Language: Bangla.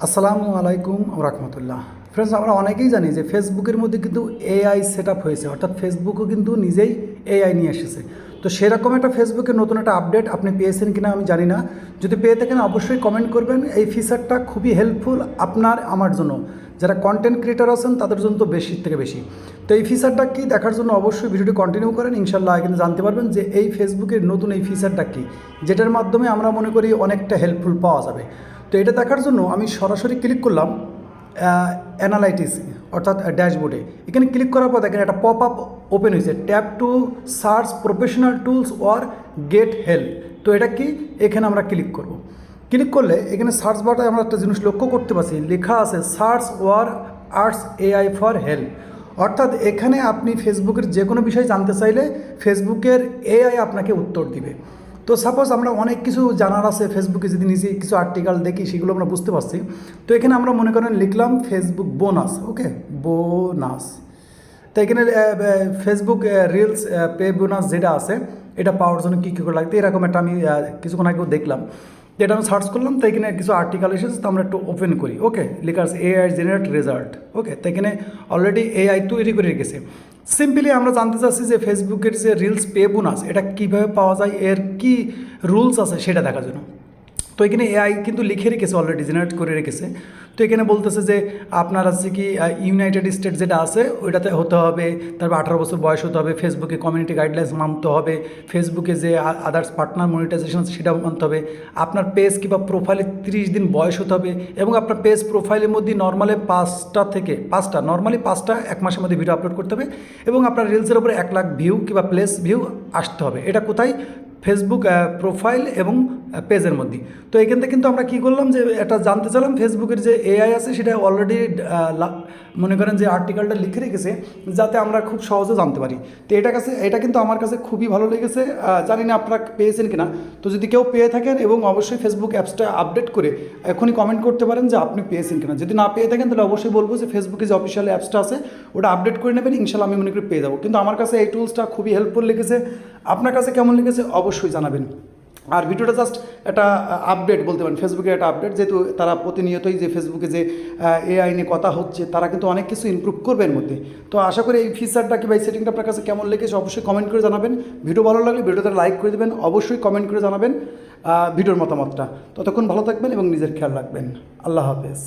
আসসালামু আলাইকুম রাহমাতুল্লাহ। ফ্রেন্ডস, আমরা অনেকেই জানি যে ফেসবুকের মধ্যে কিন্তু এআই সেট আপ হয়েছে, অর্থাৎ ফেসবুকও কিন্তু নিজেই এআই নিয়ে এসেছে। তো সেরকম একটা ফেসবুকের নতুন একটা আপডেট আপনি পেয়েছেন কিনা আমি জানি না। যদি পেয়ে থাকেন অবশ্যই কমেন্ট করবেন। এই ফিচারটা খুবই হেল্পফুল আপনার আমার জন্য, যারা কন্টেন্ট ক্রিয়েটার আছেন তাদের জন্য তো বেশি থেকে বেশি। তো এই ফিচারটা কি দেখার জন্য অবশ্যই ভিডিওটি কন্টিনিউ করেন, ইনশাল্লাহ কিন্তু জানতে পারবেন যে এই ফেসবুকের নতুন এই ফিচারটা কী, যেটার মাধ্যমে আমরা মনে করি অনেকটা হেল্পফুল পাওয়া যাবে। তো এটা দেখার জন্য আমি সরাসরি ক্লিক করলাম অ্যানালাইটিস অর্থাৎ ড্যাশবোর্ডে। এখানে ক্লিক করার পর দেখেন একটা পপ আপ ওপেন হয়েছে, tap to search professional tools or get help. তো এটা কি, এখানে আমরা ক্লিক করব। ক্লিক করলে এখানে সার্চ বারে আমরা একটা জিনিস লক্ষ্য করতে পারছি, লেখা আছে search war arts AI for help. অর্থাৎ এখানে আপনি ফেসবুকের যে কোনো বিষয় জানতে চাইলে ফেসবুকের এআই আপনাকে উত্তর দিবে। তো সাপোজ আমরা অনেক কিছু জানার আছে ফেসবুকে, যদি নিজে কিছু আর্টিকেল দেখি সেগুলো আমরা বুঝতে পারছি। তো এখানে আমরা মনে করেন লিখলাম ফেসবুক বোনাস, ওকে, বোনাস। তো এখানে ফেসবুক রিলস পে বোনাস যেটা আছে এটা পাওয়ার জন্য কী কী করে লাগবে এরকম একটা আমি কিছুক্ষণ আগেও দেখলাম। তো এটা আমি সার্চ করলাম, তো এখানে কিছু আর্টিকেল এসেছে, তো আমরা একটু ওপেন করি। ওকে, লেখা আছে এআই জেনারেট রেজাল্ট। ওকে, তো এখানে অলরেডি এআই তৈরি করে রেখেছে। সিম্পলি আমরা জানতে চাচ্ছি যে ফেসবুকের যে রিলস পে বোনাস এটা কীভাবে পাওয়া যায়, এর কি রুলস আছে সেটা দেখার জন্য। তো এখানে এআই কিন্তু লিখে রেখেছে, অলরেডি জেনারেট করে রেখেছে। তো এখানে বলতেছে যে আপনার আছে কি ইউনাইটেড স্টেট যেটা আছে ওইটাতে হতে হবে, তারপর 18 বছর বয়স হতে হবে, ফেসবুকে কমিউনিটি গাইডলাইন্স মানতে হবে, ফেসবুকে যে আদার্স পার্টনার মনিটাইজেশন সেটা মানতে হবে, আপনার পেজ কিংবা প্রোফাইলে 30 দিন বয়স হতে হবে, এবং আপনার পেজ প্রোফাইলের মধ্যে নর্মালি 5টা নর্মালি 5টা এক মাসের মধ্যে ভিডিও আপলোড করতে হবে, এবং আপনার রিলসের উপরে 1 লাখ ভিউ কিংবা প্লেস ভিউ আসতে হবে। এটা কোথায়? ফেসবুক প্রোফাইল এবং পেজের মধ্যে। তো এখান থেকে কিন্তু আমরা কী করলাম যে এটা জানতে চাইলাম ফেসবুকের যে এআই আছে সেটা অলরেডি মনে করেন যে আর্টিকেলটা লিখে রেখেছে যাতে আমরা খুব সহজে জানতে পারি। তো এটা কিন্তু আমার কাছে খুবই ভালো লেগেছে। জানি না আপনারা পেয়েছেন কিনা। তো যদি কেউ পেয়ে থাকেন এবং অবশ্যই ফেসবুক অ্যাপসটা আপডেট করে এখনই কমেন্ট করতে পারেন যে আপনি পেয়েছেন কিনা। যদি না পেয়ে থাকেন তাহলে অবশ্যই বলবো যে ফেসবুকে যে অফিসিয়াল অ্যাপসটা আছে ওটা আপডেট করে নেবেন, ইনশাল্লাহ আমি মনে করি পেয়ে যাবো। কিন্তু আমার কাছে এই টুলসটা খুবই হেল্পফুল লেগেছে। আপনার কাছে কেমন লেগেছে অবশ্যই জানাবেন। আর ভিডিওটা জাস্ট একটা আপডেট বলতে পারেন, ফেসবুকের একটা আপডেট, যেহেতু তারা প্রতিনিয়তই যে ফেসবুকে যে এআই নিয়ে কথা হচ্ছে তারা কিন্তু অনেক কিছু ইমপ্রুভ করবে এর মধ্যে। তো আশা করি এই ফিচারটা কিংবা এই সেটিংটা আপনার কাছে কেমন লেগেছে অবশ্যই কমেন্ট করে জানাবেন। ভিডিও ভালো লাগলে ভিডিওটা লাইক করে দেবেন, অবশ্যই কমেন্ট করে জানাবেন ভিডিওর মতামতটা। ততক্ষণ ভালো থাকবেন এবং নিজের খেয়াল রাখবেন। আল্লাহ হাফেজ।